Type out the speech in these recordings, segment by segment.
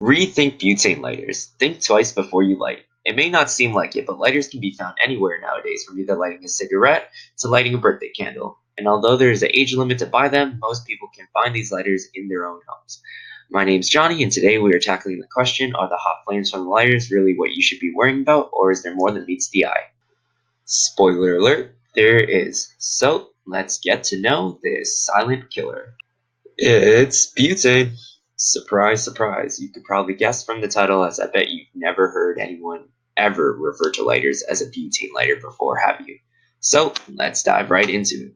Rethink butane lighters. Think twice before you light. It may not seem like it, but lighters can be found anywhere nowadays, from either lighting a cigarette to lighting a birthday candle. And although there is an age limit to buy them, most people can find these lighters in their own homes. My name's Johnny, and today we are tackling the question, are the hot flames from the lighters really what you should be worrying about, or is there more than meets the eye? Spoiler alert, there is. So, let's get to know this silent killer. It's butane. Surprise, surprise. You could probably guess from the title, as I bet you've never heard anyone ever refer to lighters as a butane lighter before, have you? So, let's dive right into it.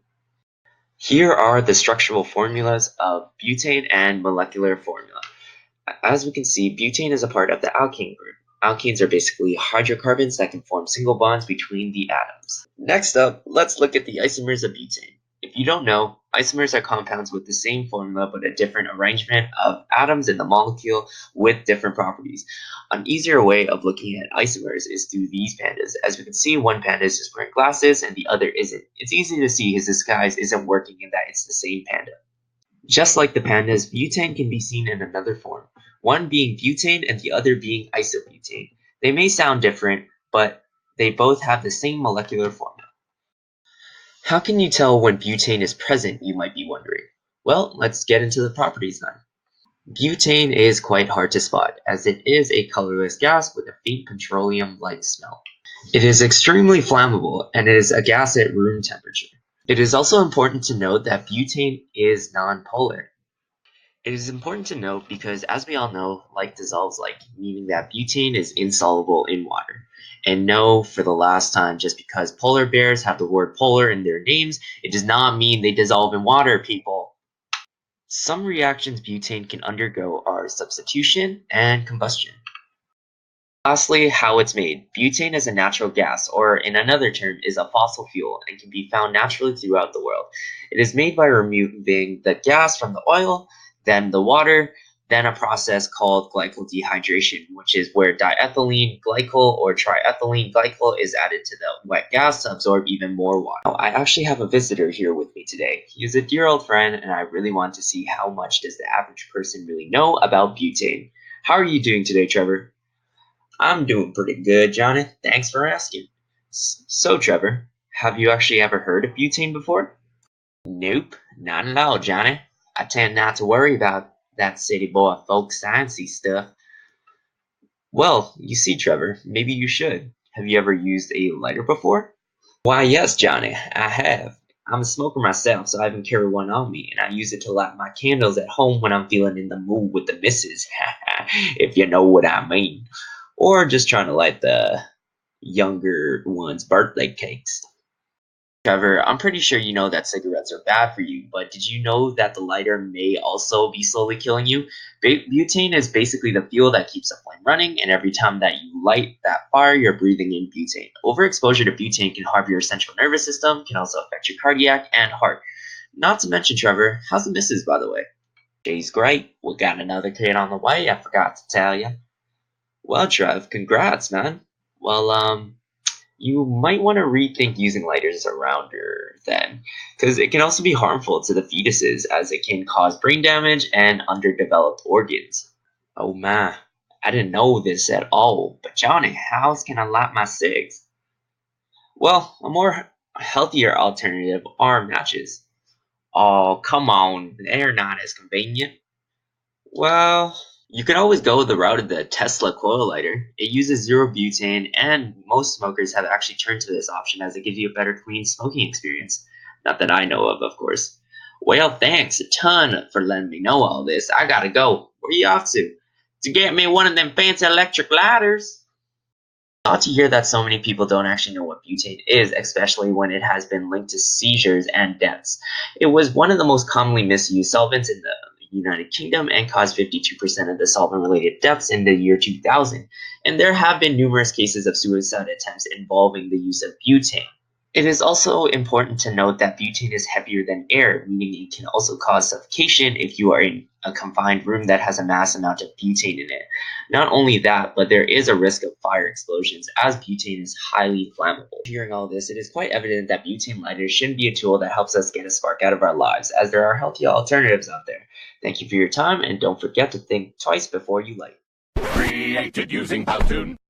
Here are the structural formulas of butane and molecular formula. As we can see, butane is a part of the alkane group. Alkanes are basically hydrocarbons that can form single bonds between the atoms. Next up, let's look at the isomers of butane. If you don't know, isomers are compounds with the same formula but a different arrangement of atoms in the molecule with different properties. An easier way of looking at isomers is through these pandas. As we can see, one panda is just wearing glasses and the other isn't. It's easy to see his disguise isn't working and that it's the same panda. Just like the pandas, butane can be seen in another form, one being butane and the other being isobutane. They may sound different, but they both have the same molecular formula. How can you tell when butane is present, you might be wondering? Well, let's get into the properties then. Butane is quite hard to spot, as it is a colorless gas with a faint petroleum-like smell. It is extremely flammable, and it is a gas at room temperature. It is also important to note that butane is nonpolar. It is important to note because, as we all know, like dissolves like, meaning that butane is insoluble in water. And no, for the last time, just because polar bears have the word polar in their names, it does not mean they dissolve in water, people. Some reactions butane can undergo are substitution and combustion. Lastly, how it's made. Butane is a natural gas, or in another term, is a fossil fuel, and can be found naturally throughout the world. It is made by removing the gas from the oil, then the water, then a process called glycol dehydration, which is where diethylene glycol or triethylene glycol is added to the wet gas to absorb even more water. Now, I actually have a visitor here with me today. He is a dear old friend, and I really want to see how much does the average person really know about butane. How are you doing today, Trevor? I'm doing pretty good, Johnny. Thanks for asking. So, Trevor, have you actually ever heard of butane before? Nope, not at all, Johnny. I tend not to worry about that city boy folk sciencey stuff. Well, you see, Trevor, maybe you should. Have you ever used a lighter before? Why, yes, Johnny, I have. I'm a smoker myself, so I even carry one on me, and I use it to light my candles at home when I'm feeling in the mood with the missus, if you know what I mean. Or just trying to light the younger one's birthday cakes. Trevor, I'm pretty sure you know that cigarettes are bad for you, but did you know that the lighter may also be slowly killing you? Butane is basically the fuel that keeps the flame running, and every time that you light that fire, you're breathing in butane. Overexposure to butane can harm your central nervous system, can also affect your cardiac and heart. Not to mention, Trevor, how's the missus, by the way? She's great. We got another kid on the way, I forgot to tell you. Well, Trev, congrats, man. Well, you might want to rethink using lighters around her then, because it can also be harmful to the fetuses as it can cause brain damage and underdeveloped organs. Oh my, I didn't know this at all, but Johnny, how else can I light my cigs? Well, a more healthier alternative are matches. Oh, come on, they're not as convenient. Well, you can always go the route of the Tesla coil lighter. It uses zero butane, and most smokers have actually turned to this option as it gives you a better clean smoking experience. Not that I know of course. Well, thanks a ton for letting me know all this. I gotta go. Where you off to? To get me one of them fancy electric lighters. Odd to hear that so many people don't actually know what butane is, especially when it has been linked to seizures and deaths. It was one of the most commonly misused solvents in the United Kingdom and caused 52% of the solvent-related deaths in the year 2000. And there have been numerous cases of suicide attempts involving the use of butane. It is also important to note that butane is heavier than air, meaning it can also cause suffocation if you are in a confined room that has a mass amount of butane in it. Not only that, but there is a risk of fire explosions as butane is highly flammable. Hearing all this, it is quite evident that butane lighters shouldn't be a tool that helps us get a spark out of our lives, as there are healthier alternatives out there. Thank you for your time, and don't forget to think twice before you light. created using Powtoon.